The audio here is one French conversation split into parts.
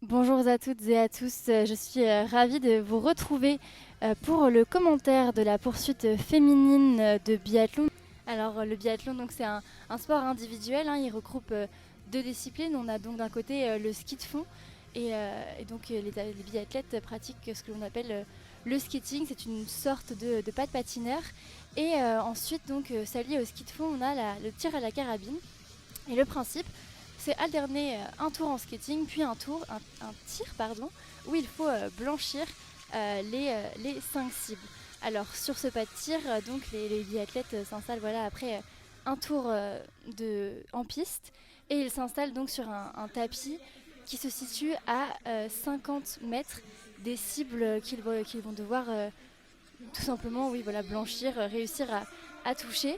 Bonjour à toutes et à tous, je suis ravie de vous retrouver pour le commentaire de la poursuite féminine de biathlon. Alors le biathlon, donc c'est un sport individuel, hein, il regroupe deux disciplines. On a donc d'un côté le ski de fond et donc les biathlètes pratiquent ce que l'on appelle le skating. C'est une sorte de pas de patineur. Et ensuite donc s'allié au ski de fond, on a le tir à la carabine. Et le principe, c'est alterner un tour en skating, puis un tir, où il faut blanchir les 5 cibles. Alors sur ce pas de tir, donc les biathlètes s'installent après un tour en piste, et ils s'installent donc sur un tapis qui se situe à 50 mètres des cibles qu'ils vont devoir tout simplement blanchir, réussir à toucher.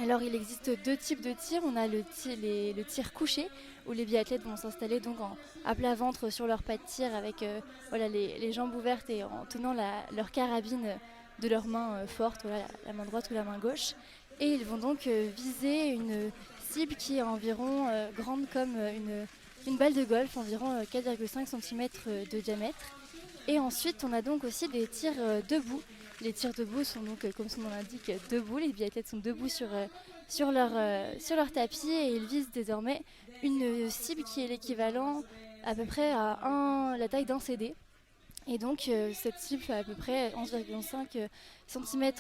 Alors il existe deux types de tirs. On a le tir couché, où les biathlètes vont s'installer donc à plat ventre sur leur pas de tir avec les jambes ouvertes et en tenant leur carabine de leurs mains fortes, la main droite ou la main gauche. Et ils vont donc viser une cible qui est environ grande comme une balle de golf, environ 4,5 cm de diamètre. Et ensuite on a donc aussi des tirs debout. Les tirs debout sont donc, comme son nom l'indique, debout. Les biathlètes sont debout sur leur tapis, et ils visent désormais une cible qui est l'équivalent à peu près à la taille d'un CD. Et donc cette cible fait à peu près 11,5 cm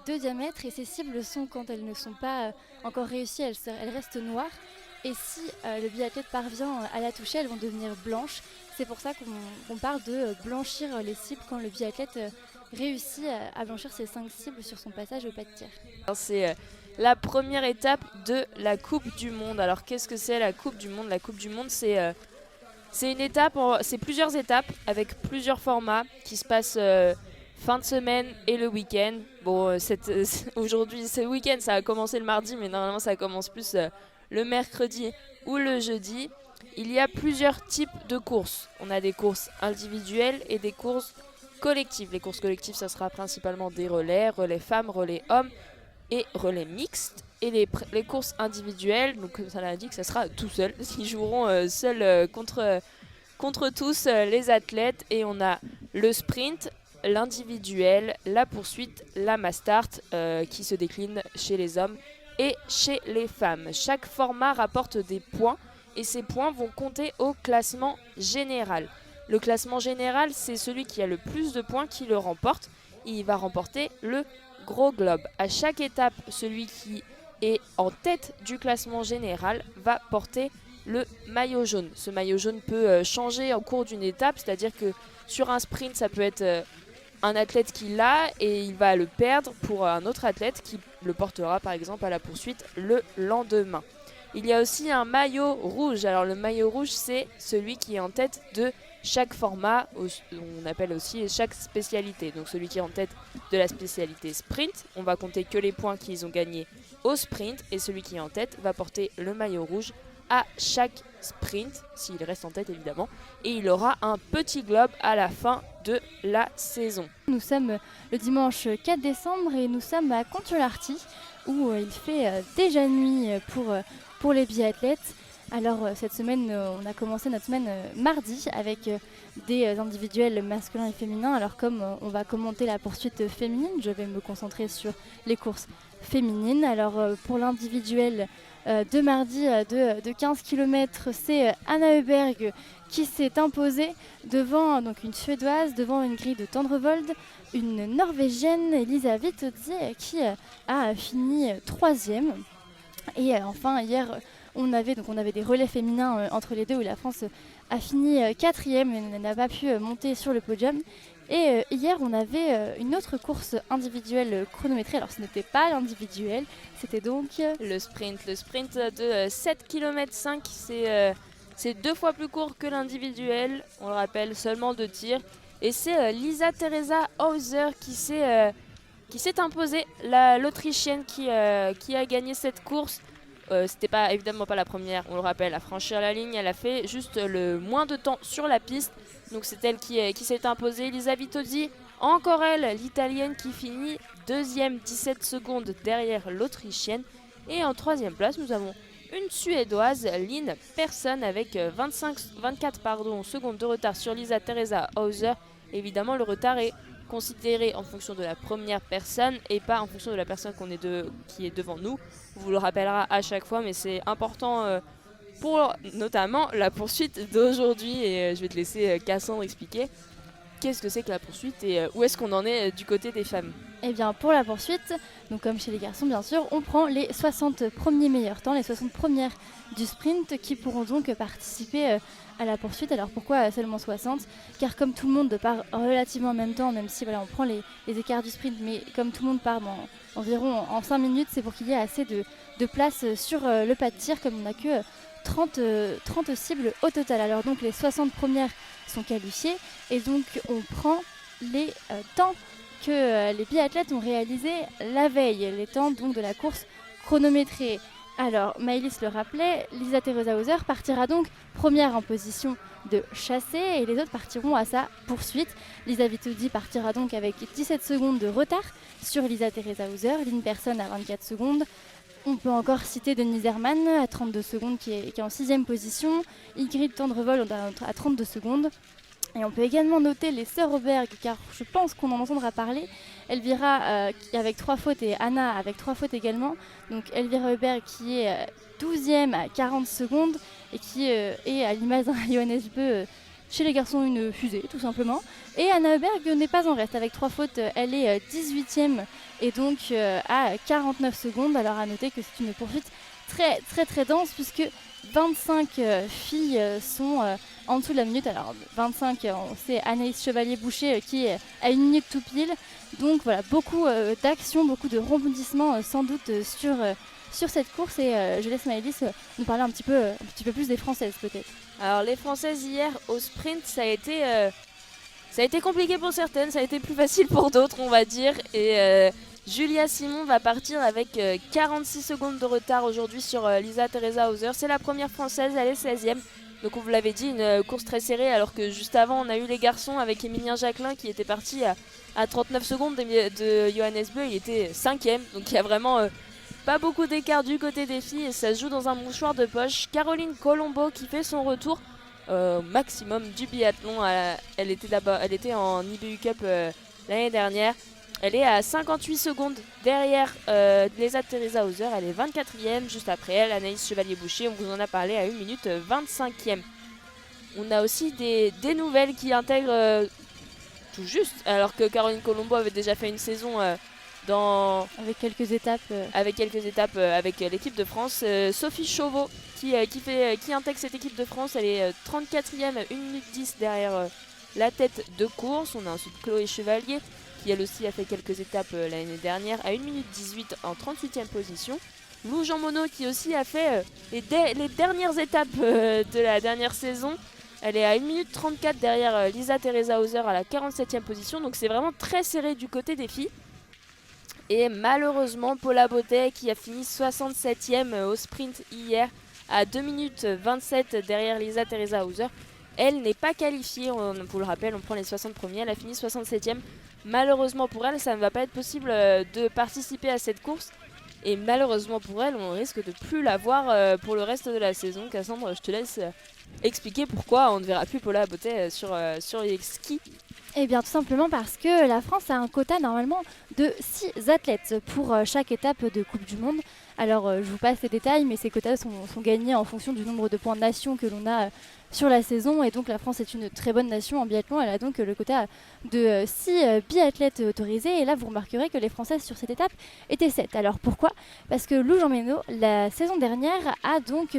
de diamètre, et ces cibles sont, quand elles ne sont pas encore réussies, elles restent noires. Et si le biathlète parvient à la toucher, elles vont devenir blanches. C'est pour ça qu'on parle de blanchir les cibles quand le biathlète réussit à blanchir ses 5 cibles sur son passage au pas de tir. C'est la première étape de la Coupe du Monde. Alors qu'est-ce que c'est la Coupe du Monde? La Coupe du Monde, c'est une étape, c'est plusieurs étapes avec plusieurs formats qui se passent fin de semaine et le week-end. Bon, aujourd'hui, c'est le week-end, ça a commencé le mardi, mais normalement ça commence plus le mercredi ou le jeudi. Il y a plusieurs types de courses. On a des courses individuelles et des courses collectives. Les courses collectives, ça sera principalement des relais femmes, relais hommes et relais mixtes. Et les courses individuelles, donc comme ça l'indique, ça sera tout seul. Ils joueront seuls contre tous les athlètes. Et on a le sprint, l'individuel, la poursuite, la mass start qui se décline chez les hommes et chez les femmes. Chaque format rapporte des points, et ces points vont compter au classement général. Le classement général, c'est celui qui a le plus de points qui le remporte. Il va remporter le gros globe. À chaque étape, celui qui est en tête du classement général va porter le maillot jaune. Ce maillot jaune peut changer au cours d'une étape, c'est-à-dire que sur un sprint, ça peut être un athlète qui l'a et il va le perdre pour un autre athlète qui le portera par exemple à la poursuite le lendemain. Il y a aussi un maillot rouge. Alors le maillot rouge, c'est celui qui est en tête de chaque format, on appelle aussi chaque spécialité. Donc celui qui est en tête de la spécialité sprint, on va compter que les points qu'ils ont gagnés au sprint, et celui qui est en tête va porter le maillot rouge à chaque sprint, s'il reste en tête évidemment, et il aura un petit globe à la fin de la saison. Nous sommes le dimanche 4 décembre et nous sommes à Contularty, où il fait déjà nuit pour les biathlètes. Alors cette semaine, on a commencé notre semaine mardi avec des individuels masculins et féminins. Alors comme on va commenter la poursuite féminine, je vais me concentrer sur les courses féminines. Alors pour l'individuel de mardi de 15 km, c'est Anna Heuberg qui s'est imposée devant donc une Suédoise, devant une grille de Tendrevold, une Norvégienne, Elisa Vitozzi, qui a fini troisième. Et enfin hier, on avait des relais féminins entre les deux, où la France a fini quatrième et n'a pas pu monter sur le podium. Et hier, on avait une autre course individuelle chronométrée. Alors ce n'était pas l'individuel, c'était donc le sprint. Le sprint de 7 km 5, c'est 2 fois plus court que l'individuel. On le rappelle, seulement 2 tirs. Et c'est Lisa Teresa Hauser qui s'est imposée, l'Autrichienne qui a gagné cette course. C'était évidemment pas la première, on le rappelle, à franchir la ligne. Elle a fait juste le moins de temps sur la piste. Donc c'est elle qui s'est imposée. Elisa Vitozzi, encore elle, l'italienne, qui finit deuxième, 17 secondes derrière l'autrichienne. Et en troisième place, nous avons une Suédoise, Lynn Persson, avec 24 secondes de retard sur Lisa Teresa Hauser. Évidemment, le retard est considéré en fonction de la première personne et pas en fonction de la personne qui est devant nous. On vous le rappellera à chaque fois, mais c'est important pour notamment la poursuite d'aujourd'hui. Et je vais te laisser Cassandre expliquer qu'est-ce que c'est que la poursuite et où est-ce qu'on en est du côté des femmes. Eh bien, pour la poursuite, donc comme chez les garçons bien sûr, on prend les 60 premiers meilleurs temps, les 60 premières du sprint qui pourront donc participer à la poursuite. Alors pourquoi seulement 60 ? Car comme tout le monde part relativement en même temps, même si voilà, on prend les écarts du sprint, mais comme tout le monde part environ en 5 minutes, c'est pour qu'il y ait assez de place sur le pas de tir, comme on n'a que 30 cibles au total. Alors donc les 60 premières sont qualifiées et donc on prend les temps que les biathlètes ont réalisé la veille, les temps donc de la course chronométrée. Alors, Maëlys le rappelait, Lisa Teresa Hauser partira donc première en position de chassé et les autres partiront à sa poursuite. Lisa Vitudi partira donc avec 17 secondes de retard sur Lisa Teresa Hauser, Lynn Persson à 24 secondes. On peut encore citer Denise Herrmann à 32 secondes qui est en 6e position, Ingrid Tendrevol à 32 secondes. Et on peut également noter les sœurs Auberg, car je pense qu'on en entendra parler. Elvira avec 3 fautes et Anna avec 3 fautes également. Donc Elvira Auberg qui est 12e à 40 secondes et qui est à l'image d'un Johannes Beu chez les garçons une fusée tout simplement. Et Anna Auberg n'est pas en reste avec 3 fautes, elle est 18e et donc à 49 secondes. Alors à noter que c'est une poursuite très très très dense puisque 25 filles sont en dessous de la minute. Alors 25, c'est Anaïs Chevalier-Boucher qui est à 1 minute tout pile. Donc voilà, beaucoup d'actions, beaucoup de rebondissements sans doute sur cette course. Et je laisse Maëlys nous parler un petit peu plus des Françaises peut-être. Alors les Françaises hier au sprint, ça a été compliqué pour certaines, ça a été plus facile pour d'autres on va dire. Et Julia Simon va partir avec 46 secondes de retard aujourd'hui sur Lisa Teresa Hauser. C'est la première française, elle est 16e. Donc on vous l'avait dit, une course très serrée alors que juste avant on a eu les garçons avec Émilien Jacquelin qui était parti à 39 secondes de Johannes Beu, il était 5e. Donc il y a vraiment pas beaucoup d'écart du côté des filles et ça se joue dans un mouchoir de poche. Caroline Colombo qui fait son retour maximum du biathlon. Elle était en IBU Cup l'année dernière. Elle est à 58 secondes derrière Lisa Teresa Hauser. Elle est 24e. Juste après elle, Anaïs Chevalier-Boucher. On vous en a parlé à 1 minute 25e. On a aussi des nouvelles qui intègrent tout juste. Alors que Caroline Colombo avait déjà fait une saison avec quelques étapes. Avec l'équipe de France. Sophie Chauveau qui intègre cette équipe de France. Elle est 34e, 1 minute 10 derrière la tête de course. On a ensuite Chloé Chevalier qui elle aussi a fait quelques étapes l'année dernière à 1 minute 18 en 38e position. Lou Jean Monod qui aussi a fait les dernières étapes de la dernière saison. Elle est à 1 minute 34 derrière Lisa Teresa Hauser à la 47e position. Donc c'est vraiment très serré du côté des filles. Et malheureusement Paula Bottet qui a fini 67e au sprint hier à 2 minutes 27 derrière Lisa Teresa Hauser. Elle n'est pas qualifiée, on vous le rappelle, on prend les 60 premiers, elle a fini 67e. Malheureusement pour elle, ça ne va pas être possible de participer à cette course. Et malheureusement pour elle, on risque de plus la voir pour le reste de la saison. Cassandre, je te laisse expliquer pourquoi on ne verra plus Paula Bottet sur les skis. Eh bien tout simplement parce que la France a un quota normalement de 6 athlètes pour chaque étape de Coupe du Monde. Alors je vous passe les détails, mais ces quotas sont gagnés en fonction du nombre de points de nation que l'on a sur la saison. Et donc la France est une très bonne nation en biathlon. Elle a donc le quota de 6 biathlètes autorisés. Et là vous remarquerez que les Françaises sur cette étape étaient 7. Alors pourquoi ? Parce que Lou Jean Monod, la saison dernière, a donc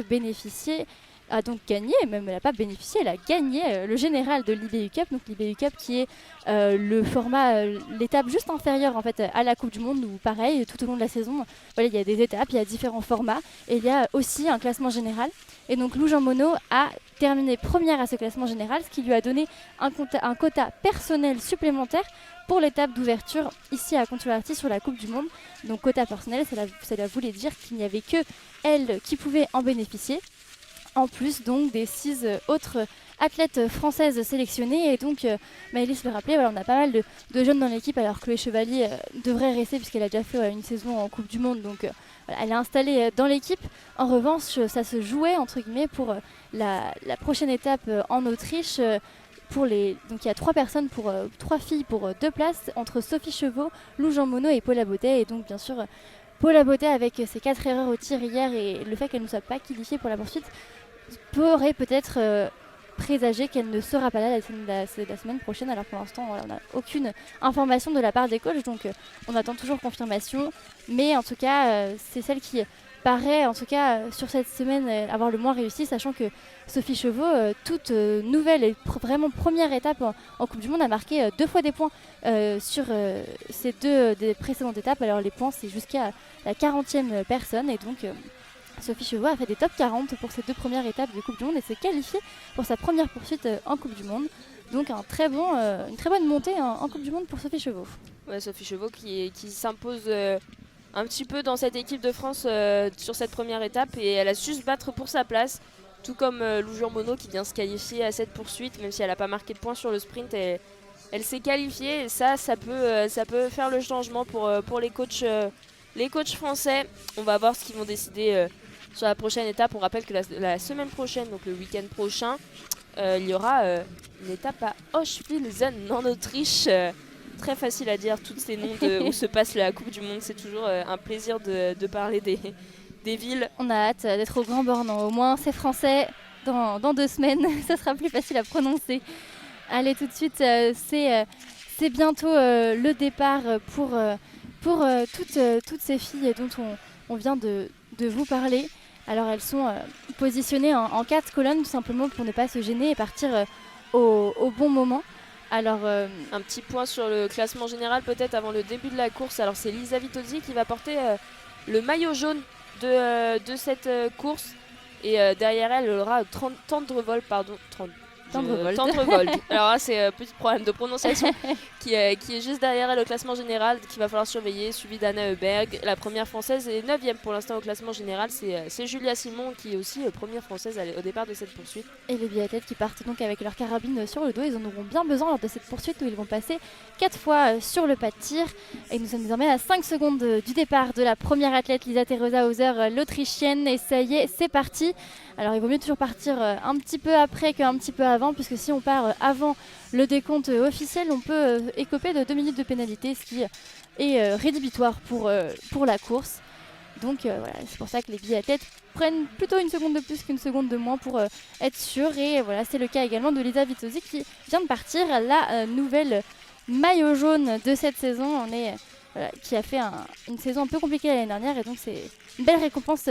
gagné, même elle n'a pas bénéficié, elle a gagné le général de l'IBU Cup, donc l'IBU Cup qui est le format, l'étape juste inférieure en fait à la Coupe du Monde où pareil, tout au long de la saison, voilà, il y a des étapes, il y a différents formats et il y a aussi un classement général. Et donc Lou Jean Monod a terminé première à ce classement général, ce qui lui a donné un quota personnel supplémentaire pour l'étape d'ouverture ici à Contuberty sur la Coupe du Monde. Donc quota personnel, cela voulait dire qu'il n'y avait que elle qui pouvait en bénéficier. En plus donc des 6 autres athlètes françaises sélectionnées. Et donc Maëlys le rappelait, voilà, on a pas mal de jeunes dans l'équipe. Alors Chloé Chevalier devrait rester puisqu'elle a déjà fait une saison en Coupe du Monde. Donc voilà, elle est installée dans l'équipe. En revanche, ça se jouait entre guillemets pour la prochaine étape en Autriche. Donc il y a 3 filles pour 2 places entre Sophie Chevaux, Lou Jean Monod et Paula Baudet. Et donc bien sûr Paula Baudet avec ses 4 erreurs au tir hier et le fait qu'elle ne soit pas qualifiée pour la poursuite pourrait peut-être présager qu'elle ne sera pas là la semaine prochaine. Alors pour l'instant voilà, on n'a aucune information de la part des coachs, donc on attend toujours confirmation. Mais en tout cas c'est celle qui paraît en tout cas sur cette semaine avoir le moins réussi, sachant que Sophie Chevaux, toute nouvelle et vraiment première étape en Coupe du Monde, a marqué 2 fois des points sur ces 2 des précédentes étapes. Alors les points c'est jusqu'à la 40e personne et donc Sophie Chevaux a fait des top 40 pour ses 2 premières étapes de Coupe du Monde et s'est qualifiée pour sa première poursuite en Coupe du Monde. Donc une très bonne montée en Coupe du Monde pour Sophie Chevaux. Ouais, Sophie Chevaux qui s'impose un petit peu dans cette équipe de France sur cette première étape et elle a su se battre pour sa place, tout comme Lou Jean Monod qui vient se qualifier à cette poursuite, même si elle n'a pas marqué de points sur le sprint. Elle s'est qualifiée et ça peut faire le changement pour les coachs français. On va voir ce qu'ils vont décider sur la prochaine étape. On rappelle que la semaine prochaine, donc le week-end prochain, il y aura une étape à Hochfilzen en Autriche. Très facile à dire, tous ces noms où se passe la Coupe du Monde. C'est toujours un plaisir de parler des villes. On a hâte d'être au Grand Bornand. Au moins, c'est français. Dans 2 semaines, ça sera plus facile à prononcer. Allez, tout de suite, c'est bientôt le départ pour toutes ces filles dont on vient de vous parler. Alors, elles sont positionnées en 4 colonnes, tout simplement pour ne pas se gêner et partir au bon moment. Alors, un petit point sur le classement général peut-être avant le début de la course. Alors c'est Lisa Vitozzi qui va porter le maillot jaune de cette course et derrière elle aura Tendrevold. Alors là c'est un petit problème de prononciation qui est juste derrière elle au classement général qu'il va falloir surveiller, suivi d'Anna Heuberg. La première française est 9e pour l'instant au classement général, c'est Julia Simon qui est aussi première française au départ de cette poursuite. Et les biathlètes qui partent donc avec leur carabine sur le dos, ils en auront bien besoin lors de cette poursuite où ils vont passer 4 fois sur le pas de tir. Et nous sommes désormais à 5 secondes du départ de la première athlète Lisa Theresa-Hauser, l'Autrichienne, et ça y est, c'est parti. Alors il vaut mieux toujours partir un petit peu après qu'un petit peu avant, puisque si on part avant le décompte officiel, on peut écoper de 2 minutes de pénalité, ce qui est rédhibitoire pour la course. Donc voilà, c'est pour ça que les biathlètes prennent plutôt 1 seconde de plus qu'une seconde de moins pour être sûrs. Et voilà, c'est le cas également de Lisa Vitozzi qui vient de partir, la nouvelle maillot jaune de cette saison. Qui a fait une saison un peu compliquée l'année dernière, et donc c'est une belle récompense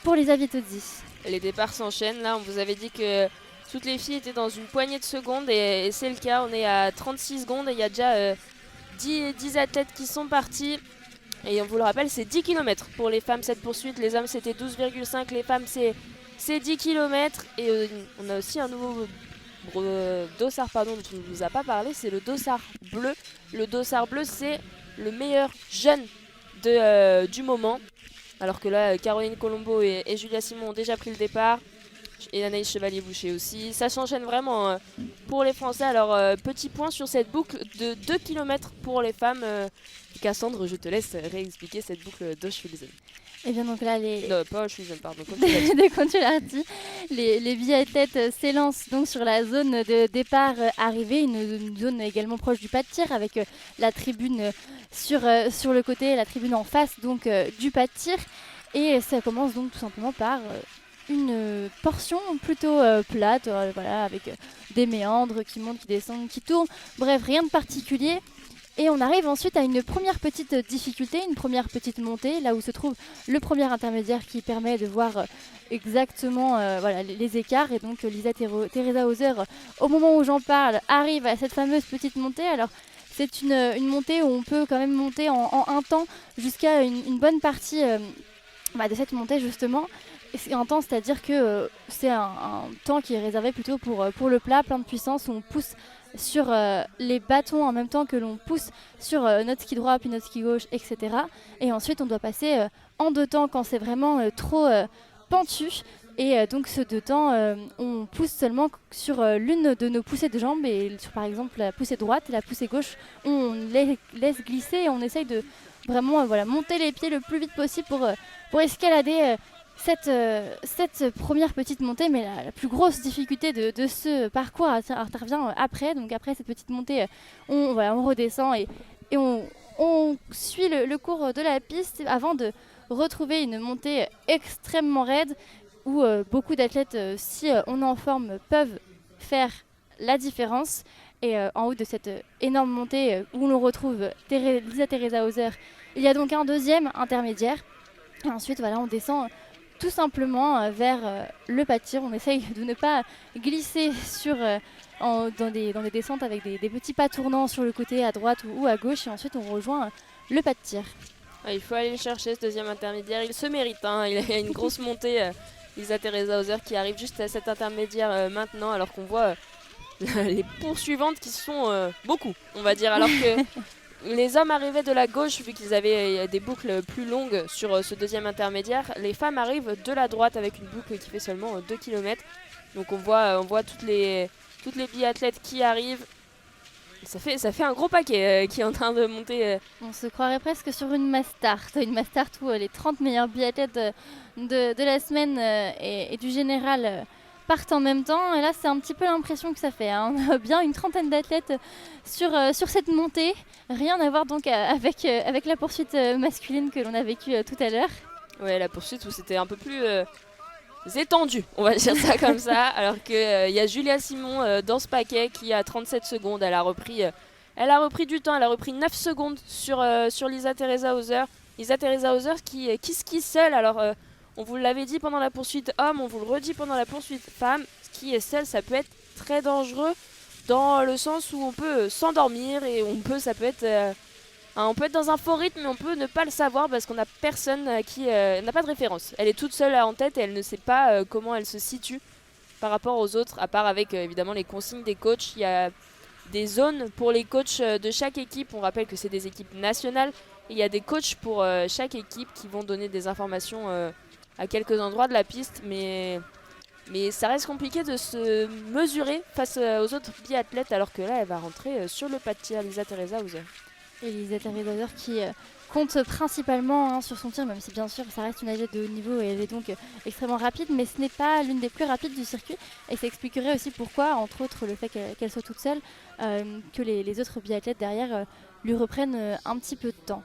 pour Lisa Vitozzi. Les départs s'enchaînent. Là, on vous avait dit que toutes les filles étaient dans une poignée de secondes et c'est le cas. On est à 36 secondes et il y a déjà 10 athlètes qui sont partis. Et on vous le rappelle, c'est 10 km pour les femmes cette poursuite. Les hommes, c'était 12,5. Les femmes, c'est 10 km. Et on a aussi un nouveau dossard dont on ne vous a pas parlé. C'est le dossard bleu. Le dossard bleu, c'est le meilleur jeune du moment. Alors que là, Caroline Colombo et Julia Simon ont déjà pris le départ. Et Anaïs Chevalier-Boucher aussi. Ça s'enchaîne vraiment pour les Français. Alors, petit point sur cette boucle de 2 km pour les femmes. Cassandre, je te laisse réexpliquer cette boucle d'Hochfilzen. Et bien donc là, Non, pas Hochfilzen, pardon. de Contularty. Les biathlètes s'élancent donc sur la zone de départ arrivée, une zone également proche du pas de tir, avec la tribune sur le côté, la tribune en face donc du pas de tir. Et ça commence donc tout simplement par une portion plutôt plate, voilà, avec des méandres qui montent, qui descendent, qui tournent. Bref, rien de particulier. Et on arrive ensuite à une première petite difficulté, une première petite montée, là où se trouve le premier intermédiaire qui permet de voir exactement les écarts. Et donc Lisa Theresa-Hauser, au moment où j'en parle, arrive à cette fameuse petite montée. Alors c'est une montée où on peut quand même monter en un temps jusqu'à une bonne partie de cette montée justement. C'est un temps, c'est-à-dire que c'est un temps qui est réservé plutôt pour le plat, plein de puissance, où on pousse sur les bâtons en même temps que l'on pousse sur notre ski droit puis notre ski gauche, etc. Et ensuite on doit passer en 2 temps quand c'est vraiment trop pentu. Et donc ce deux temps, on pousse seulement sur l'une de nos poussées de jambes, et sur par exemple la poussée droite et la poussée gauche, on les laisse glisser et on essaye de vraiment monter les pieds le plus vite possible pour escalader cette première petite montée. Mais la plus grosse difficulté de ce parcours intervient après. Donc après cette petite montée, on redescend et on suit le cours de la piste avant de retrouver une montée extrêmement raide où beaucoup d'athlètes, si on est en forme, peuvent faire la différence. Et en haut de cette énorme montée où l'on retrouve Lisa Teresa Hauser, il y a donc un deuxième intermédiaire. Et ensuite, on descend tout simplement vers le pas de tir. On essaye de ne pas glisser dans des descentes avec des petits pas tournants sur le côté à droite ou à gauche. Et ensuite, on rejoint le pas de tir. Il faut aller le chercher, ce deuxième intermédiaire. Il se mérite. Il y a une grosse montée. Lisa Teresa Hauser qui arrive juste à cet intermédiaire maintenant, alors qu'on voit les poursuivantes qui sont beaucoup, on va dire. Alors que les hommes arrivaient de la gauche, vu qu'ils avaient des boucles plus longues sur ce deuxième intermédiaire. Les femmes arrivent de la droite avec une boucle qui fait seulement 2 km. Donc on voit toutes les biathlètes qui arrivent. Ça fait un gros paquet qui est en train de monter. On se croirait presque sur une mass start où les 30 meilleurs biathlètes de la semaine et du général partent en même temps. Et là, c'est un petit peu l'impression que ça fait. On a bien une trentaine d'athlètes sur cette montée. Rien à voir donc avec la poursuite masculine que l'on a vécue tout à l'heure. Ouais, la poursuite où c'était un peu plus étendu, on va dire ça comme ça. Alors qu'il y a Julia Simon dans ce paquet qui a 37 secondes. Elle a repris du temps, elle a repris 9 secondes sur Lisa Teresa Hauser. Lisa Teresa Hauser qui skie seule. Alors on vous l'avait dit pendant la poursuite homme, on vous le redit pendant la poursuite femme. Skier seule, ça peut être très dangereux dans le sens où on peut s'endormir et on peut être dans un faux rythme, mais on peut ne pas le savoir parce qu'on n'a personne qui n'a pas de référence. Elle est toute seule en tête et elle ne sait pas comment elle se situe par rapport aux autres, à part avec évidemment les consignes des coachs. Il y a des zones pour les coachs de chaque équipe. On rappelle que c'est des équipes nationales. Et il y a des coachs pour chaque équipe qui vont donner des informations à quelques endroits de la piste. Mais ça reste compliqué de se mesurer face aux autres biathlètes, alors que là, elle va rentrer sur le pas de tir, Lisa Teresa Hauser. Et Lisa Teresa Hauser qui compte principalement sur son tir, même si bien sûr ça reste une athlète de haut niveau et elle est donc extrêmement rapide, mais ce n'est pas l'une des plus rapides du circuit. Et ça expliquerait aussi pourquoi, entre autres le fait qu'elle soit toute seule, que les autres biathlètes derrière lui reprennent un petit peu de temps.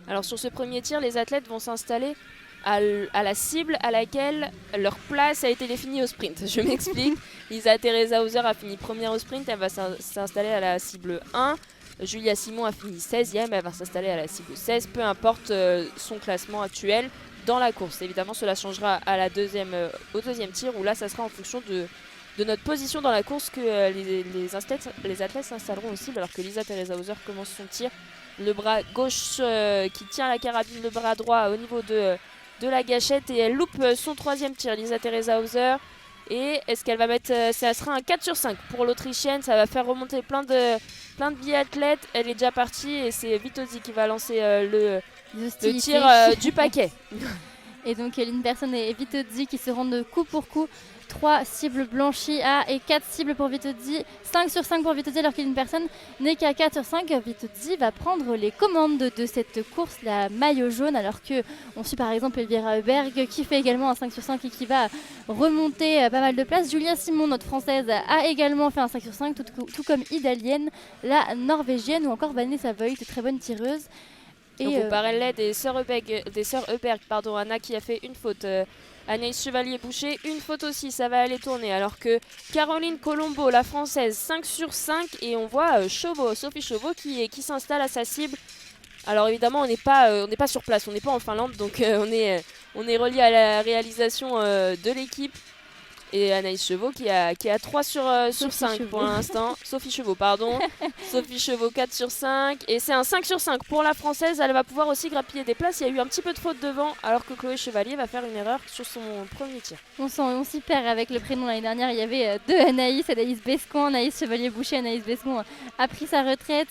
Alors sur ce premier tir, les athlètes vont s'installer à la cible à laquelle leur place a été définie au sprint. Je m'explique. Lisa Teresa Hauser a fini première au sprint, elle va s'installer à la cible 1. Julia Simon a fini 16e, elle va s'installer à la cible 16, peu importe son classement actuel dans la course. Évidemment, cela changera au deuxième tir, où là, ça sera en fonction de notre position dans la course que les athlètes s'installeront aussi, alors que Lisa Teresa Hauser commence son tir. Le bras gauche qui tient la carabine, le bras droit au niveau de la gâchette, et elle loupe son troisième tir, Lisa Teresa Hauser. Et est-ce qu'elle va mettre... ça sera un 4 sur 5 pour l'Autrichienne. Ça va faire remonter plein de biathlètes. Elle est déjà partie et c'est Vitozzi qui va lancer le tir du paquet. Et donc Lynn Persson et Vitozzi qui se rendent coup pour coup. 3 cibles blanchies et 4 cibles pour Vitozzi. 5 sur 5 pour Vitozzi, alors qu'une personne n'est qu'à 4 sur 5. Vitozzi va prendre les commandes de cette course, la maillot jaune, alors qu'on suit par exemple Elvira Heuberg qui fait également un 5 sur 5 et qui va remonter pas mal de places. Julia Simon, notre française, a également fait un 5 sur 5, tout comme Idalienne, la norvégienne, ou encore Vanessa Voigt, très bonne tireuse. Donc on parlait des sœurs Heuberg, Anna qui a fait une faute. Anaïs Chevalier-Boucher, une faute aussi, ça va aller tourner. Alors que Caroline Colombo, la française, 5 sur 5. Et on voit Sophie Chauveau qui s'installe à sa cible. Alors évidemment, on n'est pas sur place, on n'est pas en Finlande. Donc on est relié à la réalisation de l'équipe. Et Anaïs Chevaux qui a 3 sur 5 pour l'instant. Sophie Chevaux, pardon. Sophie Chevaux, 4 sur 5. Et c'est un 5 sur 5 pour la française. Elle va pouvoir aussi grappiller des places. Il y a eu un petit peu de faute devant, alors que Chloé Chevalier va faire une erreur sur son premier tir. On s'y perd avec le prénom. L'année dernière, il y avait 2 Anaïs Bescon. Anaïs Chevalier-Boucher. Anaïs Bescon a pris sa retraite.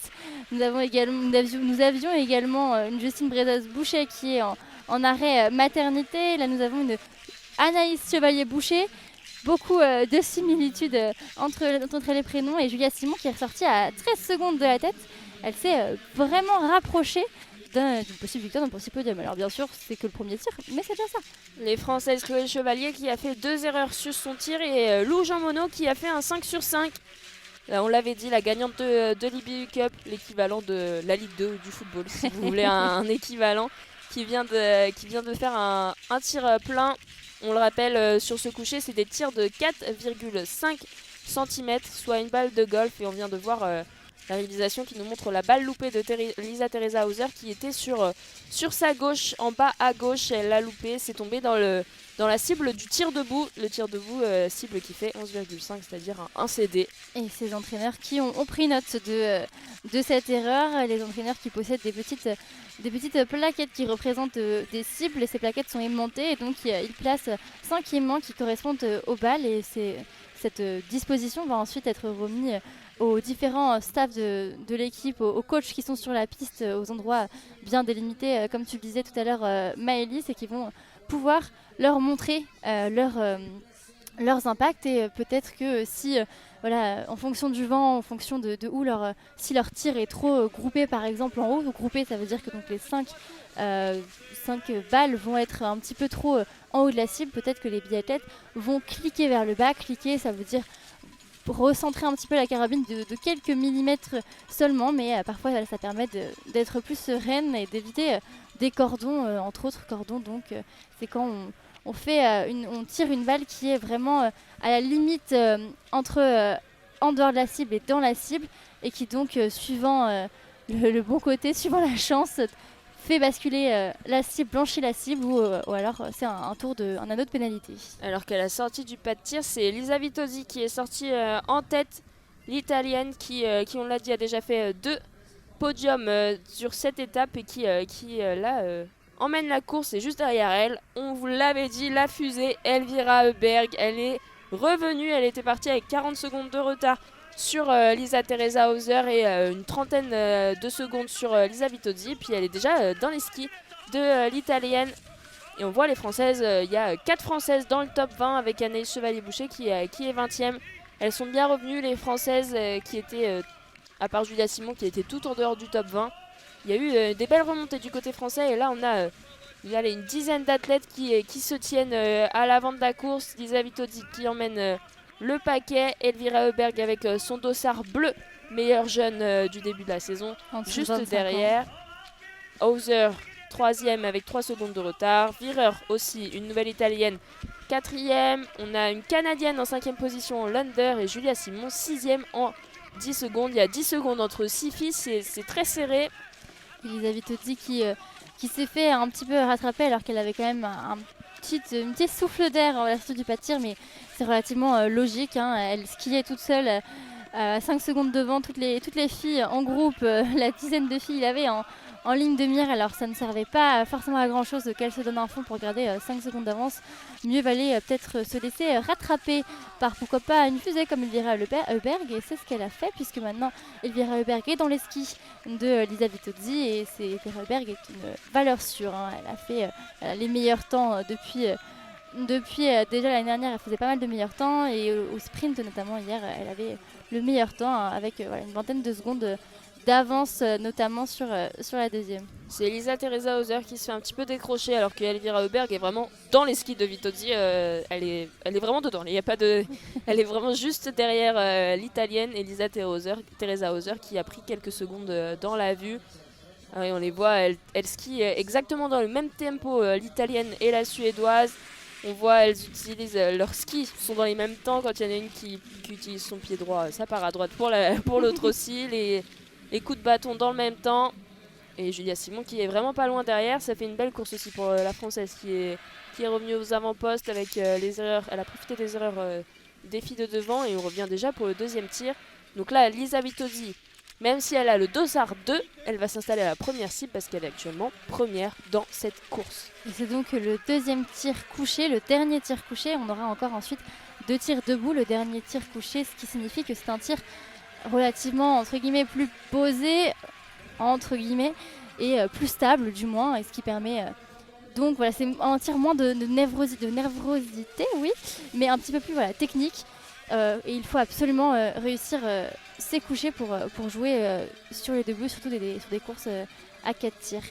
Nous avions également une Justine Brezaz-Boucher qui est en arrêt maternité. Là, nous avons une Anaïs Chevalier-Boucher. Beaucoup de similitudes entre les prénoms, et Julia Simon qui est ressortie à 13 secondes de la tête. Elle s'est vraiment rapprochée d'une possible victoire, d'un possible podium. Alors bien sûr, c'est que le premier tir, mais c'est déjà ça. Les Françaises Chloé Chevalier qui a fait 2 erreurs sur son tir et Lou Jean Monod qui a fait un 5 sur 5. On l'avait dit, la gagnante de l'IBU Cup, l'équivalent de la Ligue 2 du football, si vous voulez un équivalent, qui vient de faire un tir plein. On le rappelle, sur ce coucher, c'est des tirs de 4,5 cm, soit une balle de golf. Et on vient de voir la réalisation qui nous montre la balle loupée de Lisa Teresa Hauser qui était sur sa gauche, en bas à gauche. Elle l'a loupée, c'est tombé dans la cible du tir debout. Le tir debout, cible qui fait 11,5, c'est-à-dire un CD. Et ces entraîneurs qui ont pris note de cette erreur, les entraîneurs qui possèdent des petites plaquettes qui représentent des cibles, et ces plaquettes sont aimantées, et donc ils placent 5 aimants qui correspondent aux balles, et cette disposition va ensuite être remise aux différents staffs de l'équipe, aux coachs qui sont sur la piste, aux endroits bien délimités, comme tu le disais tout à l'heure, Maëlys, et qui vont pouvoir leur montrer leurs impacts, et peut-être que si en fonction du vent, en fonction de où si leur tir est trop groupé par exemple en haut, groupé ça veut dire que donc les 5 balles vont être un petit peu trop en haut de la cible, peut-être que les biathlètes vont cliquer vers le bas. Cliquer ça veut dire recentrer un petit peu la carabine de quelques millimètres seulement, mais parfois ça permet d'être plus sereine et d'éviter des cordons, entre autres cordons. Donc c'est quand on tire une balle qui est vraiment à la limite entre en dehors de la cible et dans la cible, et qui donc suivant le bon côté, suivant la chance, fait basculer la cible, blanchit la cible, ou alors c'est un anneau de pénalité. Alors qu'à la sortie du pas de tir, c'est Elisa Vitozzi qui est sortie en tête. L'italienne qui on l'a dit, a déjà fait 2 podiums sur cette étape, et qui emmène la course. Et juste derrière elle, on vous l'avait dit, la fusée Elvira Heuberg. Elle est revenue, elle était partie avec 40 secondes de retard sur Lisa Teresa Hauser et une trentaine de secondes sur Lisa Vitozzi. Puis elle est déjà dans les skis de l'italienne. Et on voit les Françaises, il y a 4 Françaises dans le top 20 avec Anaïs Chevalier-Boucher qui est 20e. Elles sont bien revenues, les Françaises qui étaient, à part Julia Simon qui était tout en dehors du top 20. Il y a eu des belles remontées du côté français, et là on a une dizaine d'athlètes qui se tiennent à l'avant de la course. Lisa Vitozzi qui emmène le paquet, Elvira Heuberg avec son dossard bleu, meilleure jeune du début de la saison, juste derrière. Hauser 3e avec 3 secondes de retard. Wierer aussi, une nouvelle italienne, 4e. On a une canadienne en 5e position, Lander, et Julia Simon 6e en 10 secondes. Il y a 10 secondes entre 6 filles, c'est très serré. Elisa Vitozzi qui s'est fait un petit peu rattraper, alors qu'elle avait quand même une petite souffle d'air à la sortie du pas de tir, mais c'est relativement logique. Elle skiait toute seule à 5 secondes devant toutes les filles en groupe, la dizaine de filles qu'il avait en ligne de mire. Alors ça ne servait pas forcément à grand chose qu'elle se donne un fond pour garder 5 secondes d'avance. Mieux valait peut-être se laisser rattraper par pourquoi pas une fusée comme Elvira Heuberg, et c'est ce qu'elle a fait, puisque maintenant Elvira Heuberg est dans les skis de Lisa Vitozzi, et Elvira Heuberg est une valeur sûre. Elle a les meilleurs temps depuis déjà l'année dernière. Elle faisait pas mal de meilleurs temps, et au sprint notamment hier elle avait le meilleur temps, avec une vingtaine de secondes d'avance, notamment sur la deuxième. C'est Lisa Teresa Hauser qui se fait un petit peu décrocher, alors que Elvira Heuberg est vraiment dans les skis de Vitozzi. Elle est vraiment dedans. Il y a pas de... Elle est vraiment juste derrière l'italienne Elisa Teresa Hauser qui a pris quelques secondes dans la vue. Et on les voit, elles skient exactement dans le même tempo, l'italienne et la suédoise. On voit, elles utilisent leurs skis, sont dans les mêmes temps. Quand il y en a une qui utilise son pied droit, ça part à droite pour l'autre aussi. Les coups de bâton dans le même temps. Et Julia Simon qui est vraiment pas loin derrière. Ça fait une belle course aussi pour la Française qui est revenue aux avant-postes avec les erreurs. Elle a profité des erreurs des filles de devant, et on revient déjà pour le deuxième tir. Donc là, Lisa Vitozzi, même si elle a le dossard 2, elle va s'installer à la première cible parce qu'elle est actuellement première dans cette course. Et c'est donc le deuxième tir couché, le dernier tir couché. On aura encore ensuite 2 tirs debout, le dernier tir couché, ce qui signifie que c'est un tir relativement, entre guillemets, plus posé, entre guillemets, et plus stable du moins, et ce qui permet Donc voilà, c'est un tir moins de nervosité, oui, mais un petit peu plus technique. Et il faut absolument réussir ses couchers pour jouer sur les débuts, surtout sur des courses à 4 tirs.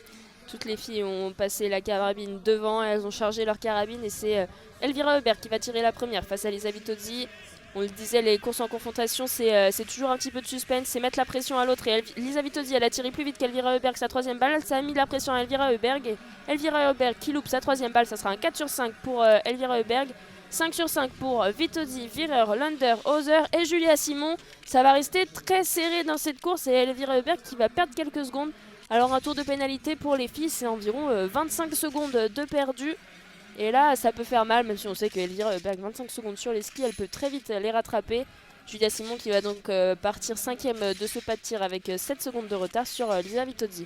Toutes les filles ont passé la carabine devant, elles ont chargé leur carabine et c'est Elvira Hubert qui va tirer la première face à Lisa Vitozzi. On le disait, les courses en confrontation, c'est toujours un petit peu de suspense, c'est mettre la pression à l'autre. Et Lisa Vitozzi, elle a tiré plus vite qu'Elvira Heuberg sa troisième balle. Ça a mis de la pression à Elvira Heuberg. Et Elvira Heuberg qui loupe sa troisième balle, ça sera un 4 sur 5 pour Elvira Heuberg. 5 sur 5 pour Vitozzi, Wierer, Lunder, Hauser et Julia Simon. Ça va rester très serré dans cette course et Elvira Heuberg qui va perdre quelques secondes. Alors un tour de pénalité pour les filles, c'est environ 25 secondes de perdu. Et là, ça peut faire mal, même si on sait qu'Elvira Heuberg, 25 secondes sur les skis, elle peut très vite les rattraper. Julia Simon qui va donc partir 5ème de ce pas de tir avec 7 secondes de retard sur Lisa Vitozzi.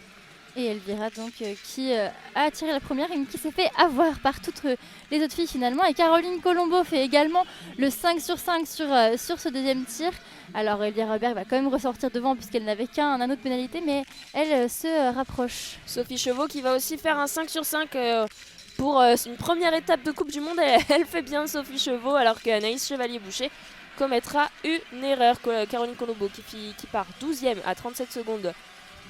Et Elvira donc qui a tiré la première et qui s'est fait avoir par toutes les autres filles finalement. Et Caroline Colombo fait également le 5 sur 5 sur ce deuxième tir. Alors Elvira Heuberg va quand même ressortir devant puisqu'elle n'avait qu'un anneau de pénalité, mais elle se rapproche. Sophie Chevaux qui va aussi faire un 5 sur 5 pour une première étape de Coupe du Monde. Elle fait bien Sophie Chevaux alors qu'Anaïs Chevalier-Boucher commettra une erreur. Caroline Colombo qui part 12ème à 37 secondes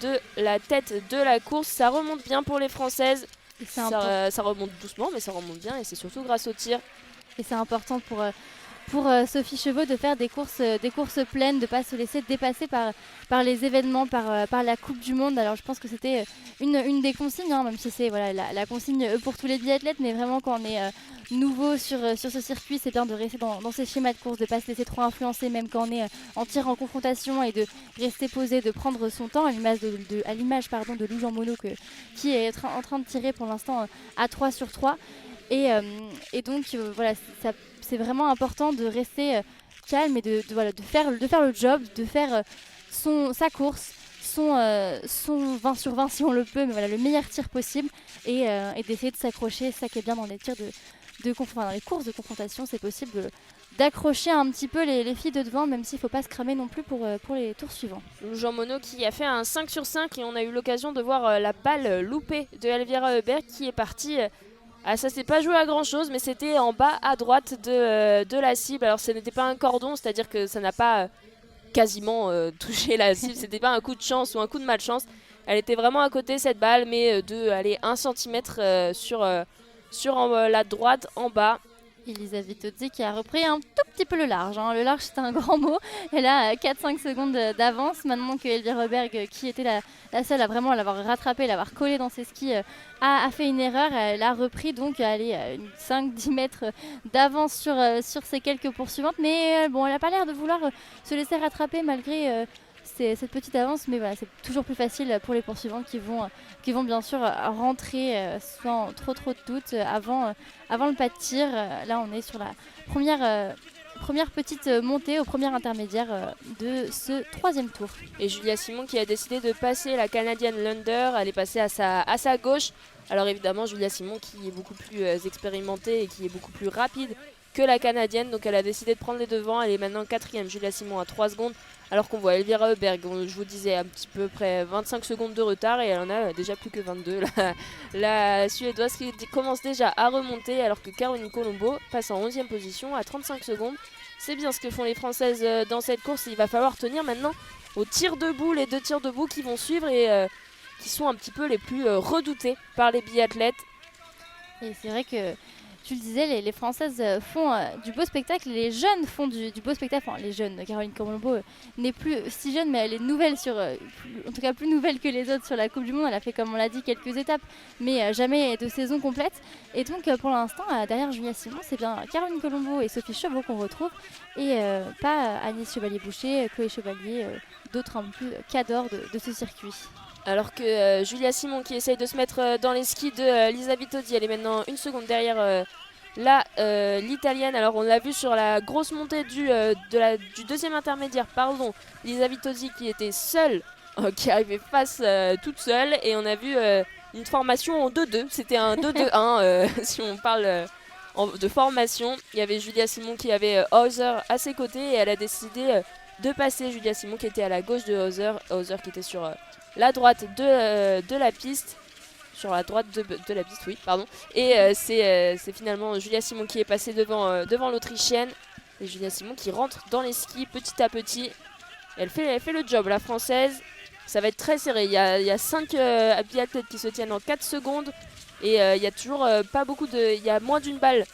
de la tête de la course. Ça remonte bien pour les Françaises. Ça remonte doucement, mais ça remonte bien et c'est surtout grâce au tir. Et c'est important pour Sophie Chevaux de faire des courses pleines, de ne pas se laisser dépasser par les événements, par la Coupe du Monde. Alors je pense que c'était une des consignes, même si c'est la consigne pour tous les biathlètes, mais vraiment quand on est nouveau sur ce circuit, c'est bien de rester dans ces schémas de course, de ne pas se laisser trop influencer, même quand on est en tir en confrontation, et de rester posé, de prendre son temps, à l'image de Lou Jean Monod qui est en train de tirer pour l'instant à 3 sur 3. Et donc c'est vraiment important de rester calme et de faire le job, de faire sa course, son 20 sur 20 si on le peut, mais le meilleur tir possible et d'essayer de s'accrocher. C'est ça qui est bien dans les tirs dans les courses de confrontation, c'est possible d'accrocher un petit peu les filles de devant, même s'il ne faut pas se cramer non plus pour les tours suivants. Jean Monod qui a fait un 5 sur 5 et on a eu l'occasion de voir la balle loupée de Elvira Heuberg qui est partie... ça s'est pas joué à grand chose, mais c'était en bas à droite de la cible. Alors ce n'était pas un cordon, c'est-à-dire que ça n'a pas quasiment touché la cible. C'était pas un coup de chance ou un coup de malchance. Elle était vraiment à côté cette balle, mais de aller 1 cm sur la droite en bas. Elisa Vitozzi qui a repris un tout petit peu le large. Le large, c'est un grand mot. Elle a 4-5 secondes d'avance. Maintenant que Elvira Heuberg, qui était la seule à vraiment l'avoir rattrapé, l'avoir collé dans ses skis, a fait une erreur. Elle a repris donc 5-10 mètres d'avance sur ces quelques poursuivantes. Mais elle n'a pas l'air de vouloir se laisser rattraper malgré cette petite avance. Mais voilà, c'est toujours plus facile pour les poursuivantes qui vont bien sûr rentrer sans trop de doute avant le pas de tir. Là, on est sur la première petite montée au premier intermédiaire de ce troisième tour. Et Julia Simon qui a décidé de passer la Canadienne Lunder, elle est passée à sa gauche. Alors évidemment, Julia Simon qui est beaucoup plus expérimentée et qui est beaucoup plus rapide que la Canadienne, donc elle a décidé de prendre les devants. Elle est maintenant 4ème, Julia Simon à 3 secondes, alors qu'on voit Elvira Heuberg, je vous disais un petit peu près 25 secondes de retard et elle en a déjà plus que 22. La Suédoise qui commence déjà à remonter, alors que Caroline Colombo passe en 11e position à 35 secondes. C'est bien ce que font les Françaises dans cette course. Il va falloir tenir maintenant aux tirs debout, les 2 tirs debout qui vont suivre et qui sont un petit peu les plus redoutés par les biathlètes. Et c'est vrai que tu le disais, les Françaises font du beau spectacle, les jeunes font du beau spectacle. Enfin, les jeunes, Caroline Colombo n'est plus si jeune, mais elle est nouvelle en tout cas plus nouvelle que les autres sur la Coupe du Monde. Elle a fait, comme on l'a dit, quelques étapes, mais jamais de saison complète. Et donc, pour l'instant, derrière Julia Simon, c'est bien Caroline Colombo et Sophie Chevaux qu'on retrouve, et pas Agnès Chevalier-Boucher, Chloé Chevalier, d'autres un peu cadors de ce circuit. Alors que Julia Simon qui essaye de se mettre dans les skis de Lisa Vitozzi, elle est maintenant 1 seconde derrière l'italienne. Alors on l'a vu sur la grosse montée du deuxième intermédiaire, Lisa Vitozzi qui était seule, qui arrivait toute seule, et on a vu une formation en 2-2, c'était un 2-2-1 si on parle de formation. Il y avait Julia Simon qui avait Hauser à ses côtés et elle a décidé de passer Julia Simon qui était à la gauche de Hauser qui était sur la droite de la piste. sur la droite de la piste, oui, pardon. Et c'est finalement Julia Simon qui est passée devant l'Autrichienne. Et Julia Simon qui rentre dans les skis petit à petit. Elle fait le job, la Française. Ça va être très serré. Il y a 5 biathlètes qui se tiennent en 4 secondes. Et il y a toujours pas beaucoup de... Il y a moins d'une balle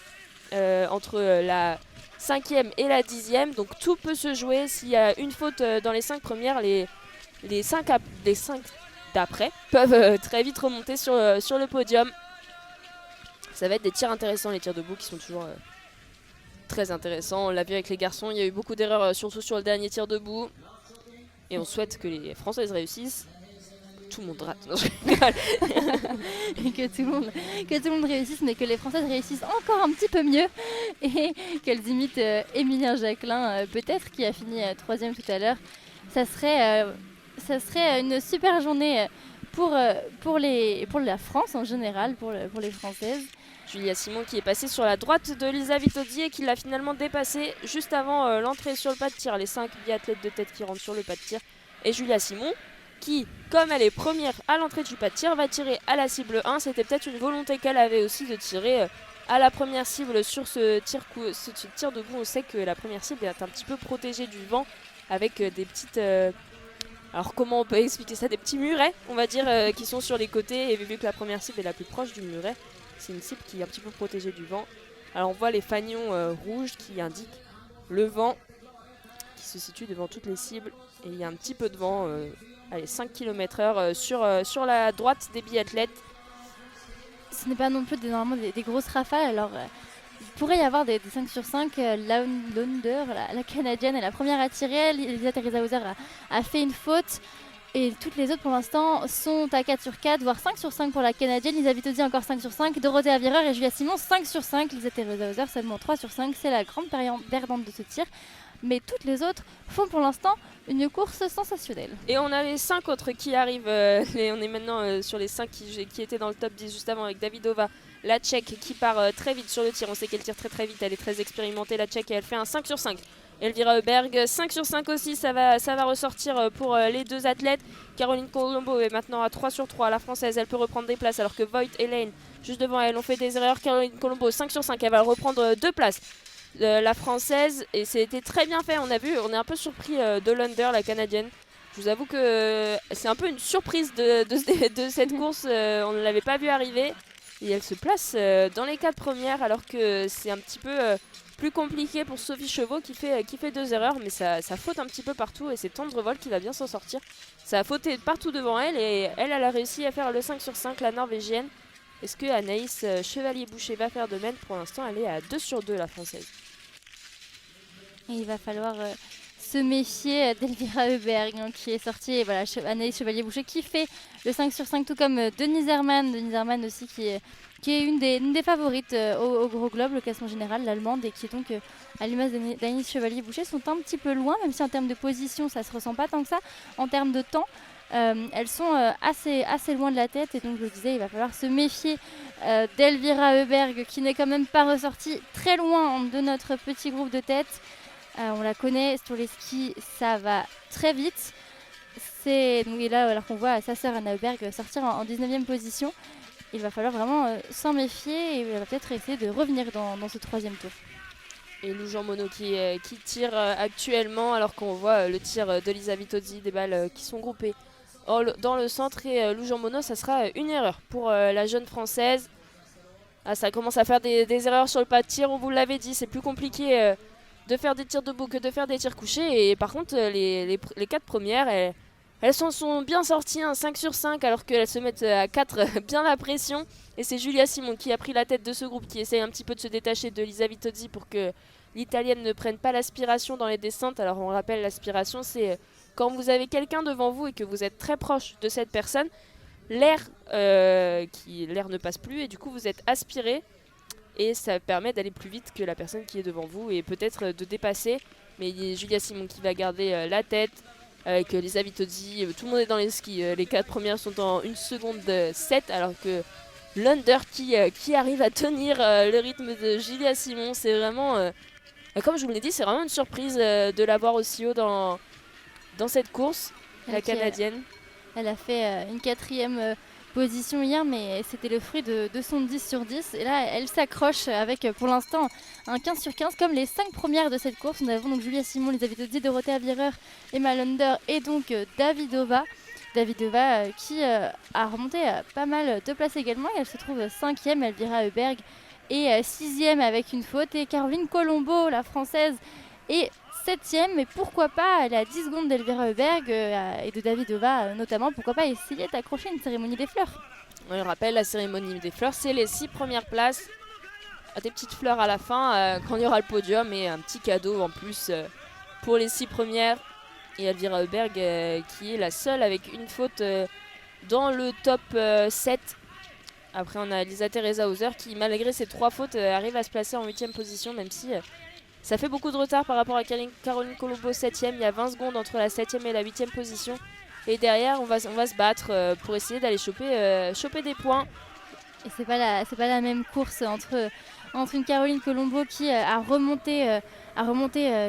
entre la 5e et la 10e. Donc tout peut se jouer. S'il y a une faute dans les 5 premières, les 5 d'après peuvent très vite remonter sur le podium. Ça va être des tirs intéressants, les tirs debout qui sont toujours très intéressants. On l'a vu avec les garçons, il y a eu beaucoup d'erreurs, surtout sur le dernier tir debout. Et on souhaite que les Françaises réussissent. Tout le monde rate. Non, que tout le monde réussisse, mais que les Françaises réussissent encore un petit peu mieux et qu'elles imitent Émilien Jacquelin, peut-être, qui a fini 3e tout à l'heure. Ça serait une super journée pour la France en général, pour les Françaises. Julia Simon qui est passée sur la droite de Lisa Vitozzi et qui l'a finalement dépassée juste avant l'entrée sur le pas de tir. Les 5 biathlètes de tête qui rentrent sur le pas de tir. Et Julia Simon qui, comme elle est première à l'entrée du pas de tir, va tirer à la cible 1. C'était peut-être une volonté qu'elle avait aussi de tirer à la première cible sur ce tir debout. On sait que la première cible est un petit peu protégée du vent avec des petites... alors comment on peut expliquer ça? Des petits murets, on va dire, qui sont sur les côtés. Et vu que la première cible est la plus proche du muret, c'est une cible qui est un petit peu protégée du vent. Alors on voit les fanions rouges qui indiquent le vent qui se situe devant toutes les cibles. Et il y a un petit peu de vent, 5 km/h sur la droite des biathlètes. Ce n'est pas non plus normalement des grosses rafales. Alors il pourrait y avoir des 5 sur 5. Launder, la Canadienne, est la première à tirer. Elisa Teresa Hauser a fait une faute. Et toutes les autres pour l'instant sont à 4 sur 4, voire 5 sur 5 pour la Canadienne. Lisa Vitozzi encore 5 sur 5, Dorothée Avireur et Julia Simon 5 sur 5. Lisa Teresa Hauser seulement 3 sur 5, c'est la grande perdante de ce tir. Mais toutes les autres font pour l'instant une course sensationnelle. Et on a les 5 autres qui arrivent, on est maintenant sur les 5 qui étaient dans le top 10 juste avant avec Davidova, la Tchèque qui part très vite sur le tir. On sait qu'elle tire très vite, elle est très expérimentée la Tchèque et elle fait un 5 sur 5. Elvira Heuberg, 5 sur 5 aussi, ça va ressortir pour les deux athlètes. Caroline Colombo est maintenant à 3 sur 3, la française, elle peut reprendre des places alors que Voigt et Lane, juste devant elle, ont fait des erreurs. Caroline Colombo, 5 sur 5, elle va reprendre 2 places. La française, et c'était très bien fait, on est un peu surpris de Lunder, la canadienne. Je vous avoue que c'est un peu une surprise de cette course, on ne l'avait pas vu arriver. Et elle se place dans les 4 premières alors que c'est un petit peu plus compliqué pour Sophie Chevaux qui fait 2 erreurs, mais ça faute un petit peu partout et c'est Tendrevol qui va bien s'en sortir. Ça a fauté partout devant elle et elle a réussi à faire le 5 sur 5, la norvégienne. Est-ce que Anaïs Chevalier-Boucher va faire de même? Pour l'instant, elle est à 2 sur 2, la française. Et il va falloir se méfier d'Elvira Heuberg qui est sortie. Et voilà, Anaïs Chevalier-Boucher qui fait le 5 sur 5, tout comme Denise Herrmann. Denise Herrmann aussi qui est une des favorites au Gros Globe, le classement général, l'allemande, et qui est donc à l'image d'Anaïs Chevalier-Boucher, sont un petit peu loin, même si en termes de position, ça ne se ressent pas tant que ça. En termes de temps, elles sont assez loin de la tête, et donc je le disais, il va falloir se méfier d'Elvira Heuberg qui n'est quand même pas ressortie très loin de notre petit groupe de tête. On la connaît sur les skis, ça va très vite. Et là, alors qu'on voit sa sœur Anna Heuberg sortir en 19e position, il va falloir vraiment s'en méfier et il va peut-être essayer de revenir dans ce 3e tour. Et Lou Jean Monod qui tire actuellement, alors qu'on voit le tir de Lisa Vitozzi, des balles qui sont groupées dans le centre. Et Lou Jean Monod, ça sera une erreur pour la jeune française. Ça commence à faire des erreurs sur le pas de tir, on vous l'avait dit, c'est plus compliqué de faire des tirs debout que de faire des tirs couchés. Et par contre, les 4 premières, elles s'en sont bien sorties, 5 sur 5, alors qu'elles se mettent à 4 bien la pression. Et c'est Julia Simon qui a pris la tête de ce groupe, qui essaye un petit peu de se détacher de Lisa Vitozzi pour que l'Italienne ne prenne pas l'aspiration dans les descentes. Alors on rappelle, l'aspiration, c'est quand vous avez quelqu'un devant vous et que vous êtes très proche de cette personne, l'air ne passe plus et du coup vous êtes aspiré. Et ça permet d'aller plus vite que la personne qui est devant vous et peut-être de dépasser. Mais il y a Julia Simon qui va garder la tête avec Lisa Vitozzi. Tout le monde est dans les skis. Les 4 premières sont en 1 seconde 7 alors que Lunder qui arrive à tenir le rythme de Julia Simon. C'est vraiment, comme je vous l'ai dit, c'est vraiment une surprise de la voir aussi haut dans cette course, la Canadienne. Elle a fait une 4e position hier, mais c'était le fruit de son 10 sur 10. Et là, elle s'accroche avec pour l'instant un 15 sur 15, comme les 5 premières de cette course. Nous avons donc Julia Simon, Lisa Vitozzi, Dorothea Virer, Emma Lunder et donc Davidova. Davidova qui a remonté pas mal de places également. Et elle se trouve 5e, Elvira Heuberg est 6e avec une faute. Et Caroline Colombo, la française, est 7e, mais pourquoi pas, elle est à 10 secondes d'Elvira Heuberg et de Davidova notamment, pourquoi pas essayer d'accrocher une cérémonie des fleurs. On rappelle, la cérémonie des fleurs, c'est les 6 premières places, des petites fleurs à la fin quand il y aura le podium et un petit cadeau en plus pour les 6 premières. Et Elvira Heuberg qui est la seule avec une faute dans le top 7. Après on a Lisa Teresa Hauser qui malgré ses 3 fautes arrive à se placer en 8e position, même si ça fait beaucoup de retard par rapport à Caroline Colombo 7e. Il y a 20 secondes entre la 7e et la 8e position. Et derrière, on va se battre pour essayer d'aller choper des points. Et c'est pas la même course entre une Caroline Colombo qui a remonté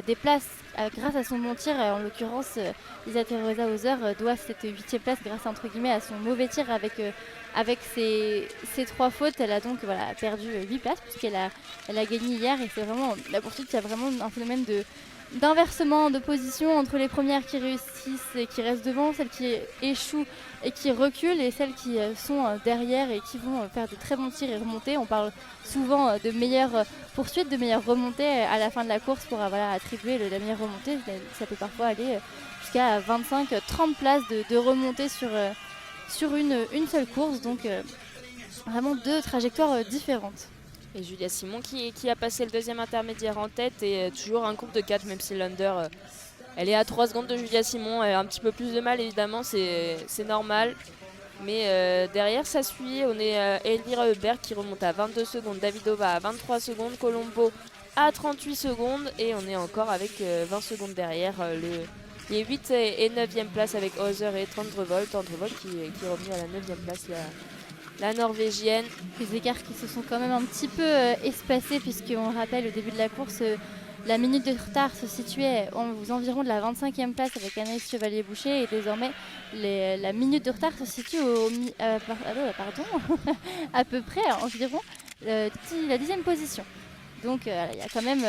des places grâce à son bon tir. En l'occurrence, Lisa Teresa Hauser doit cette 8e place grâce entre guillemets à son mauvais tir avec ses 3 fautes. Elle a donc perdu 8 places puisqu'elle a gagné hier. Et c'est vraiment la poursuite, il y a vraiment un phénomène d'inversement de position entre les premières qui réussissent et qui restent devant, celles qui échouent et qui reculent, et celles qui sont derrière et qui vont faire de très bons tirs et remonter. On parle souvent de meilleures poursuites, de meilleures remontées à la fin de la course pour attribuer la meilleure remontée. Ça peut parfois aller jusqu'à 25-30 places de remontée sur une seule course, donc vraiment 2 trajectoires différentes. Et Julia Simon qui a passé le 2e intermédiaire en tête et toujours un groupe de 4, même si Lunder elle est à 3 secondes de Julia Simon. Elle a un petit peu plus de mal évidemment, c'est normal. Mais derrière ça suit, on est Elvira Heuberg qui remonte à 22 secondes, Davidova à 23 secondes, Colombo à 38 secondes et on est encore avec 20 secondes derrière les 8 et 9e place avec Hauser et Tendrevold. Tendrevold qui est revenu à la 9e place, la norvégienne. Les écarts qui se sont quand même un petit peu espacés, puisqu'on rappelle au début de la course, la minute de retard se situait aux environs de la 25e place avec Anaïs Chevalier-Boucher, et désormais la minute de retard se situe à peu près environ la 10e position. Donc il y a quand même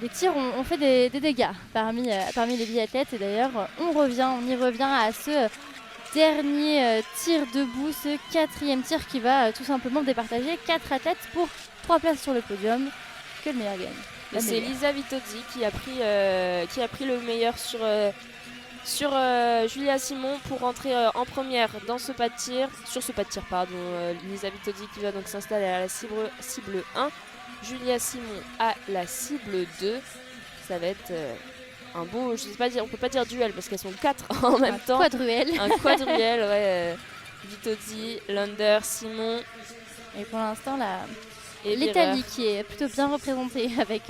les tirs ont fait des dégâts parmi les biathlètes, et d'ailleurs on y revient à ce dernier tir debout, ce 4e tir qui va tout simplement départager 4 athlètes pour 3 places sur le podium. Que le meilleur gagne. C'est Lisa Vitozzi qui a pris le meilleur sur Julia Simon pour rentrer en première dans ce pas de tir. Sur ce pas de tir, pardon. Lisa Vitozzi qui va donc s'installer à la cible 1. Julia Simon à la cible 2. Ça va être un beau, je sais pas dire, on peut pas dire duel parce qu'elles sont 4 en même temps. Un quadruel, ouais. Vitozzi, Lunder, Simon. Et pour l'instant, l'Italie qui est plutôt bien représentée avec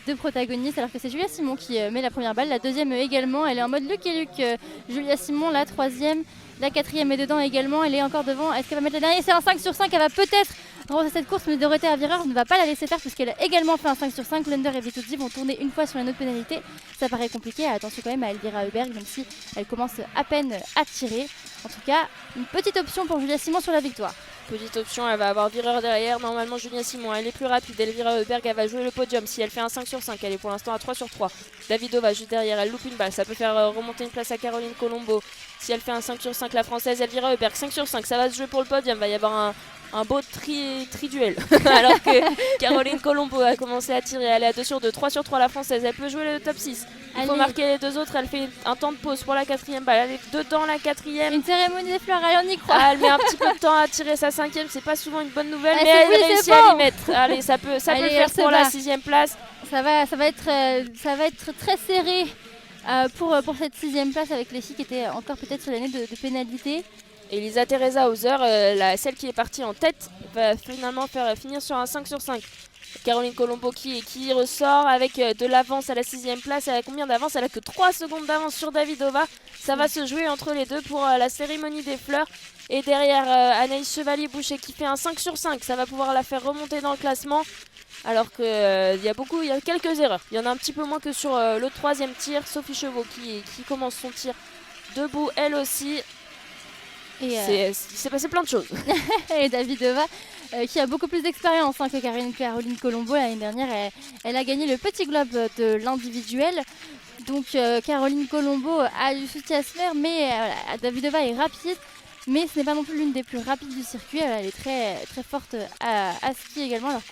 2 protagonistes, alors que c'est Julia Simon qui met la première balle, la deuxième également. Elle est en mode Luc et Luc. Julia Simon, la 3e, la 4e est dedans également. Elle est encore devant. Est-ce qu'elle va mettre la dernière? C'est un 5 sur 5. Elle va peut-être remporter cette course, mais Dorothea Virer ne va pas la laisser faire puisqu'elle a également fait un 5 sur 5. Lunder et Vitozzi vont tourner une fois sur les notes pénalités. Ça paraît compliqué. Attention quand même à Elvira Heuberg, même si elle commence à peine à tirer. En tout cas, une petite option pour Julia Simon sur la victoire. Petite option, elle va avoir Virer derrière. Normalement, Julia Simon, elle est plus rapide. Elvira Heuberg, elle va jouer le podium. Si elle fait un 5 sur 5, elle est pour l'instant à 3 sur 3. Davidova juste derrière, elle loupe une balle. Ça peut faire remonter une place à Caroline Colombo. Si elle fait un 5 sur 5, la française, Elvira Heuberg, 5 sur 5, ça va se jouer pour le podium. Il va y avoir un beau tri-duel. Alors que Caroline Colombo a commencé à tirer. Elle est à 2 sur 2, 3 sur 3, la française. Elle peut jouer le top 6. Il faut marquer les 2 autres. Elle fait un temps de pause pour la 4e balle. Elle est dedans la 4e. Une cérémonie des fleurs, allez, on y croit. Elle met un petit peu de temps à tirer sa 5e. C'est pas souvent une bonne nouvelle, mais elle réussit à l'y mettre. Allez, ça peut le faire pour la 6e place. Ça va être très serré pour cette 6e place avec les filles qui étaient encore peut-être sur l'année de pénalité. Et Lisa Teresa Hauser, celle qui est partie en tête, va finalement finir sur un 5 sur 5. Caroline Colombo qui ressort avec de l'avance à la 6e place. Elle a combien d'avance? Elle a que 3 secondes d'avance sur Davidova. Ça va se jouer entre les deux pour la cérémonie des fleurs. Et derrière Anaïs Chevalier-Boucher qui fait un 5 sur 5. Ça va pouvoir la faire remonter dans le classement. Alors qu'il y a quelques erreurs. Il y en a un petit peu moins que sur le 3e tir. Sophie Chevaux qui commence son tir debout elle aussi. Et, Il s'est passé plein de choses. et Davidova, qui a beaucoup plus d'expérience que Caroline Colombo l'année dernière, elle a gagné le petit globe de l'individuel. Donc Caroline Colombo a du souci à se faire, mais Davidova est rapide. Mais ce n'est pas non plus l'une des plus rapides du circuit. Elle est très, très forte à ski également, alors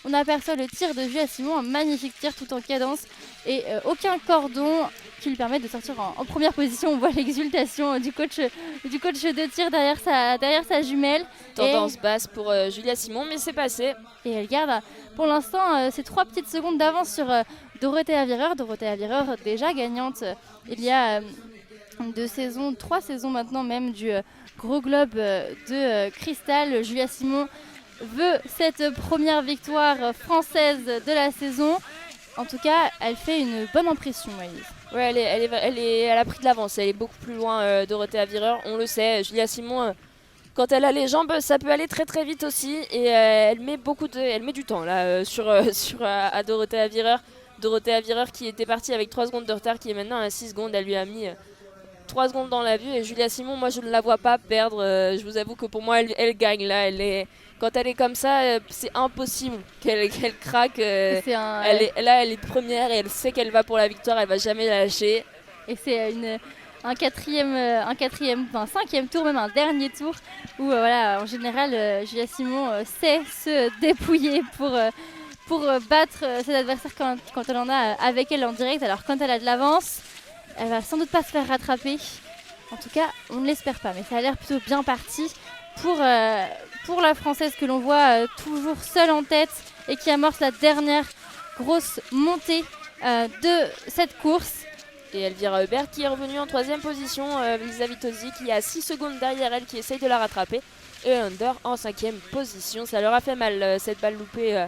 qu'on aperçoit le tir de Julia Simon, un magnifique tir tout en cadence et aucun cordon qui lui permet de sortir en première position. On voit l'exultation du coach de tir derrière sa jumelle. Tendance basse pour Julia Simon, mais c'est passé. Et elle garde pour l'instant ses 3 petites secondes d'avance sur Dorothea Virer. Dorothea Virer déjà gagnante il y a 3 saisons maintenant même du gros globe de cristal. Julia Simon veut cette première victoire française de la saison. En tout cas, elle fait une bonne impression, Elise. Ouais, elle a pris de l'avance. Elle est beaucoup plus loin, Dorothea Virer. On le sait. Julia Simon, quand elle a les jambes, ça peut aller très très vite aussi. Et elle met du temps là à Dorothea Virer. Dorothea Virer qui était partie avec 3 secondes de retard, qui est maintenant à 6 secondes. Elle lui a mis 3 secondes dans la vue. Et Julia Simon, moi je ne la vois pas perdre. Je vous avoue que pour moi elle gagne là. Quand elle est comme ça, c'est impossible qu'elle craque. Elle est première et elle sait qu'elle va pour la victoire. Elle va jamais la lâcher. Et c'est un cinquième tour, même un dernier tour où voilà, en général Julia Simon sait se dépouiller pour battre ses adversaires quand elle en a avec elle en direct. Alors quand elle a de l'avance, elle va sans doute pas se faire rattraper. En tout cas, on ne l'espère pas, mais ça a l'air plutôt bien parti pour la Française que l'on voit toujours seule en tête et qui amorce la dernière grosse montée de cette course. Et Elvira Hubert qui est revenue en 3e position, Lisa Vitozzi qui est à 6 secondes derrière elle, qui essaye de la rattraper. Et Under en 5e position. Ça leur a fait mal cette balle loupée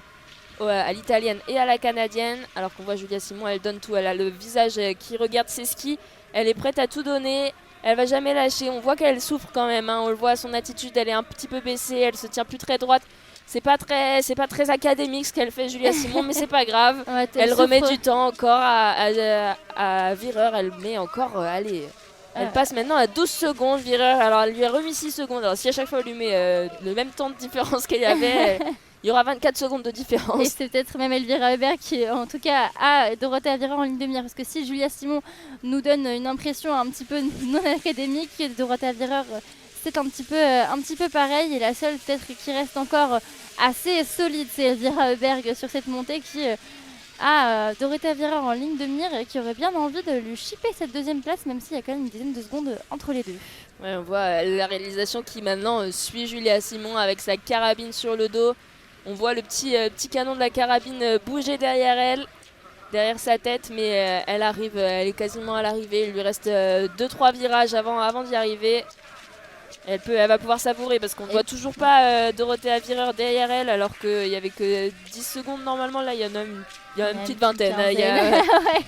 à l'italienne et à la canadienne. Alors qu'on voit Julia Simon, elle donne tout. Elle a le visage qui regarde ses skis. Elle est prête à tout donner. Elle va jamais lâcher. On voit qu'elle souffre quand même. On le voit, son attitude, elle est un petit peu baissée. Elle se tient plus très droite. C'est pas très académique ce qu'elle fait, Julia Simon, mais c'est pas grave. Ouais, elle remet du temps encore à Virer. Elle met encore, elle passe maintenant à 12 secondes, Virer. Alors elle lui a remis 6 secondes. Alors si à chaque fois elle lui met le même temps de différence qu'elle y avait, il y aura 24 secondes de différence. Et c'est peut-être même Elvira Hubert qui, en tout cas, a Dorothea Virer en ligne de mire. Parce que si Julia Simon nous donne une impression un petit peu non académique, Dorothea Virer, c'est un petit peu pareil. Et la seule peut-être qui reste encore assez solide, c'est Elvira Hubert sur cette montée qui a Dorothea Virer en ligne de mire et qui aurait bien envie de lui chipper cette 2e place, même s'il y a quand même une dizaine de secondes entre les deux. Ouais, on voit la réalisation qui maintenant suit Julia Simon avec sa carabine sur le dos. On voit le petit canon de la carabine bouger derrière sa tête, mais elle arrive, elle est quasiment à l'arrivée. Il lui reste 2-3 virages avant d'y arriver. Elle va pouvoir savourer parce qu'on ne voit toujours pas Dorothea Virer derrière elle, alors qu'il n'y avait que 10 secondes normalement. Là, il y en a une petite vingtaine.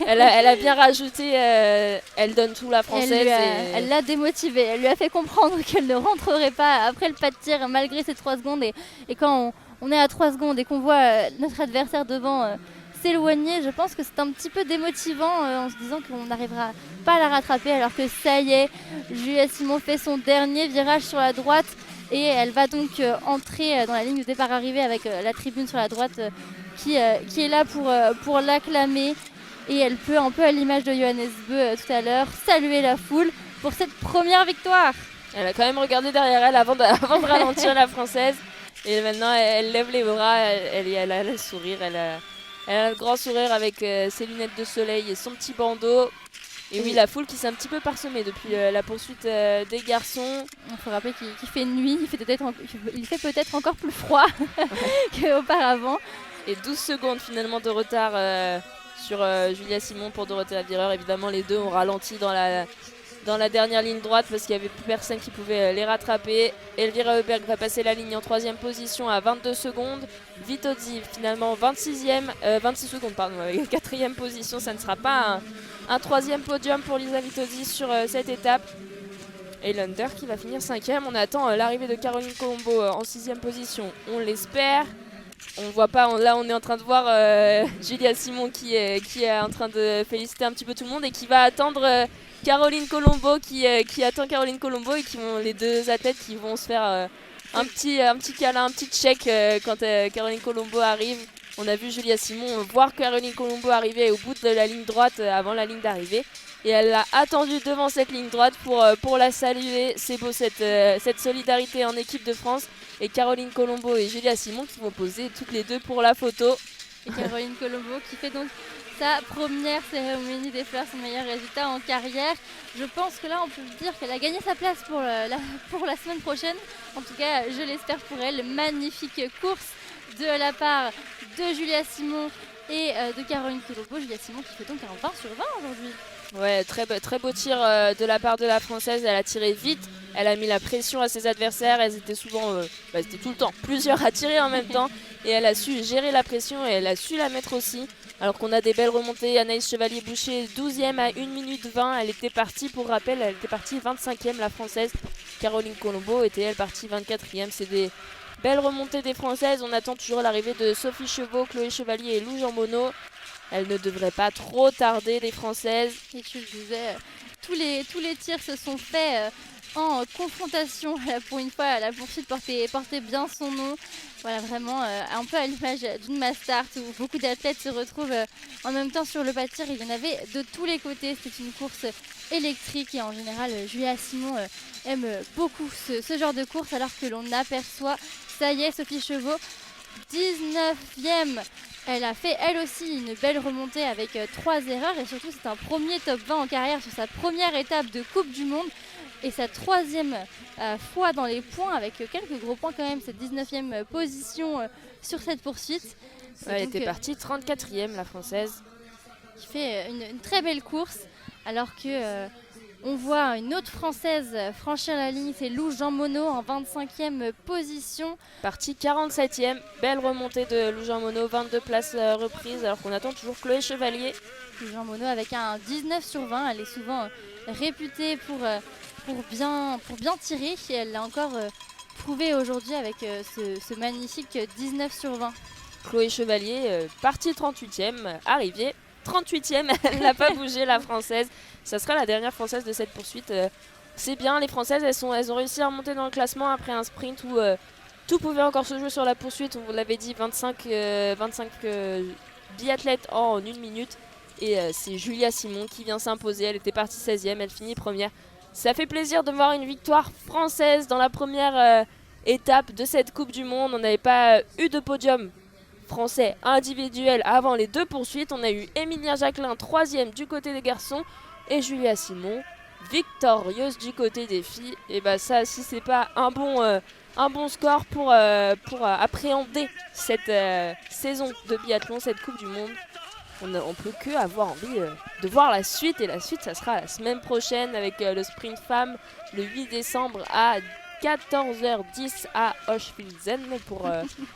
Elle a bien rajouté, elle donne tout, la Française. Elle l'a démotivée, elle lui a fait comprendre qu'elle ne rentrerait pas après le pas de tir malgré ces 3 secondes. Et quand on est à 3 secondes et qu'on voit notre adversaire devant s'éloigner, je pense que c'est un petit peu démotivant en se disant qu'on n'arrivera pas à la rattraper, alors que ça y est, Julia Simon fait son dernier virage sur la droite et elle va donc entrer dans la ligne de départ arrivée avec la tribune sur la droite qui est là pour l'acclamer, et elle peut, un peu à l'image de Johannes Beu tout à l'heure, saluer la foule pour cette première victoire. Elle a quand même regardé derrière elle avant de ralentir la Française, et maintenant elle lève les bras, elle a le sourire, elle a le grand sourire avec ses lunettes de soleil et son petit bandeau. Et oui, la foule qui s'est un petit peu parsemée depuis la poursuite des garçons. Il faut rappeler qu'il fait nuit, il fait peut-être encore plus froid qu'auparavant. Et 12 secondes finalement de retard sur Julia Simon pour Dorothea Virer. Évidemment, les deux ont ralenti dans la dernière ligne droite parce qu'il n'y avait plus personne qui pouvait les rattraper. Elvira Hubert va passer la ligne en 3e position à 22 secondes. Vitozzi finalement 26 secondes avec 4e position. Ça ne sera pas un 3e podium pour Lisa Vitozzi sur cette étape. Et Lunder qui va finir 5e. On attend l'arrivée de Caroline Colombo en 6e position. On l'espère. On voit pas, là on est en train de voir Julia Simon qui est en train de féliciter un petit peu tout le monde et qui va attendre Caroline Colombo qui attend Caroline Colombo et qui vont les deux athlètes qui vont se faire un petit câlin, un petit check quand Caroline Colombo arrive. On a vu Julia Simon voir Caroline Colombo arriver au bout de la ligne droite avant la ligne d'arrivée. Et elle l'a attendue devant cette ligne droite pour la saluer. C'est beau cette solidarité en équipe de France. Et Caroline Colombo et Julia Simon qui vont poser toutes les deux pour la photo. Et Caroline Colombo qui fait donc sa première cérémonie des fleurs, son meilleur résultat en carrière. Je pense que là on peut dire qu'elle a gagné sa place pour la semaine prochaine. En tout cas, je l'espère pour elle. Magnifique course de la part de Julia Simon et de Caroline Colombo. Julia Simon qui fait donc un 20 sur 20 aujourd'hui. Ouais, très beau tir de la part de la Française. Elle a tiré vite, elle a mis la pression à ses adversaires. Elles étaient souvent, c'était tout le temps plusieurs à tirer en même temps. Et elle a su gérer la pression et elle a su la mettre aussi. Alors qu'on a des belles remontées. Anaïs Chevalier-Boucher, 12e à 1 minute 20. Elle était partie, pour rappel, elle était partie 25e, la Française. Caroline Colombo était, elle, partie 24e. C'est des belles remontées des Françaises. On attend toujours l'arrivée de Sophie Chevaux, Chloé Chevalier et Lou Jean Monod. Elle ne devrait pas trop tarder, les Françaises. Et tu le disais, tous les tirs se sont faits en confrontation. Pour une fois, la poursuite portait bien son nom. Voilà, vraiment un peu à l'image d'une mass start où beaucoup d'athlètes se retrouvent en même temps sur le pas de tir. Il y en avait de tous les côtés. C'était une course électrique et en général, Julia Simon aime beaucoup ce genre de course alors que l'on aperçoit, ça y est, Sophie Chevaux, 19e. Elle a fait elle aussi une belle remontée avec 3 erreurs et surtout c'est un premier top 20 en carrière sur sa première étape de Coupe du Monde et sa 3e fois dans les points avec quelques gros points quand même, cette 19e position sur cette poursuite. Elle était partie 34e, la Française. Qui fait une très belle course alors que on voit une autre Française franchir la ligne, c'est Lou Jean Monod en 25e position. Partie 47e, belle remontée de Lou Jean Monod, 22 places reprises alors qu'on attend toujours Chloé Chevalier. Lou Jean Monod avec un 19 sur 20, elle est souvent réputée pour bien tirer et elle l'a encore prouvé aujourd'hui avec ce magnifique 19 sur 20. Chloé Chevalier, partie 38e, arrivée 38e, elle n'a pas bougé la Française. Ça sera la dernière Française de cette poursuite. C'est bien, les Françaises, elles ont réussi à remonter dans le classement après un sprint où tout pouvait encore se jouer sur la poursuite. On vous l'avait dit, 25 biathlètes en 1 minute. Et c'est Julia Simon qui vient s'imposer. Elle était partie 16e, elle finit première. Ça fait plaisir de voir une victoire française dans la première étape de cette Coupe du Monde. On n'avait pas eu de podium français individuel avant les deux poursuites. On a eu Emilia Jacquelin 3e du côté des garçons et Julia Simon victorieuse du côté des filles. Et bah ça, si c'est pas un bon score pour appréhender cette saison de biathlon, cette Coupe du Monde, on peut que avoir envie de voir la suite. Et la suite, ça sera la semaine prochaine avec le sprint femme le 8 décembre à 14h10 à Hochfilzen pour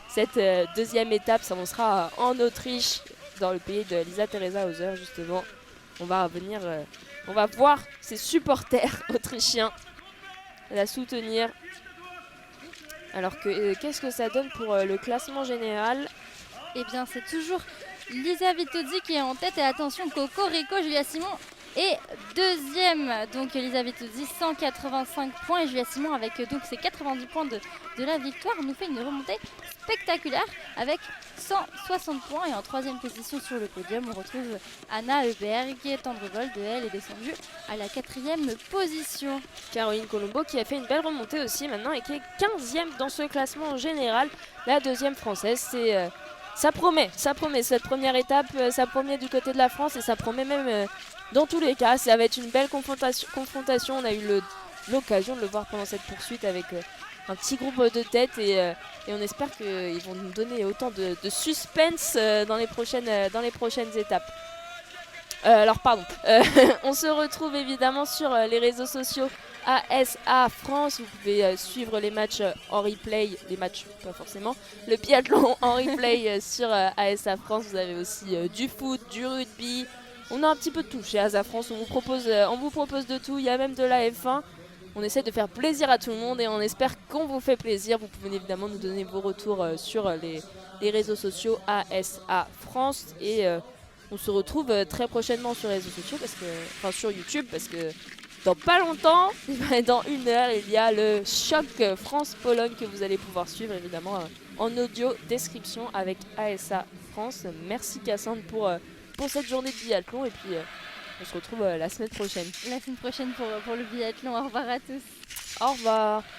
cette deuxième étape. Ça, on sera en Autriche, dans le pays de Lisa Teresa Hauser justement. On va venir, on va voir ses supporters autrichiens la soutenir. Alors que qu'est-ce que ça donne pour le classement général? Eh bien, c'est toujours Lisa Vitozzi qui est en tête et attention, Cocorico, Julia Simon est deuxième. Donc Lisa Vitozzi 185 points et Julia Simon avec donc ses 90 points de la victoire nous fait une remontée spectaculaire avec 160 points. Et en troisième position sur le podium, on retrouve Anna Heuberg. Tendrevold, elle est descendue à la 4e position. Caroline Colombo qui a fait une belle remontée aussi maintenant et qui est 15e dans ce classement général. La deuxième française, c'est... ça promet cette première étape, ça promet du côté de la France et ça promet même dans tous les cas. Ça va être une belle confrontation. On a eu l'occasion de le voir pendant cette poursuite avec un petit groupe de tête et on espère qu'ils vont nous donner autant de suspense dans les prochaines étapes. On se retrouve évidemment sur les réseaux sociaux ASA France. Vous pouvez suivre les matchs en replay, les matchs pas forcément, le biathlon en replay sur ASA France. Vous avez aussi du foot, du rugby. On a un petit peu de tout chez ASA France. On vous propose de tout. Il y a même de la F1. On essaie de faire plaisir à tout le monde et on espère qu'on vous fait plaisir. Vous pouvez évidemment nous donner vos retours sur les réseaux sociaux ASA France et On se retrouve très prochainement sur les réseaux sociaux, sur YouTube, parce que dans pas longtemps, dans 1 heure, il y a le choc France-Pologne que vous allez pouvoir suivre évidemment en audio description avec ASA France. Merci Cassandre pour cette journée de biathlon et puis on se retrouve la semaine prochaine. La semaine prochaine pour le biathlon. Au revoir à tous. Au revoir.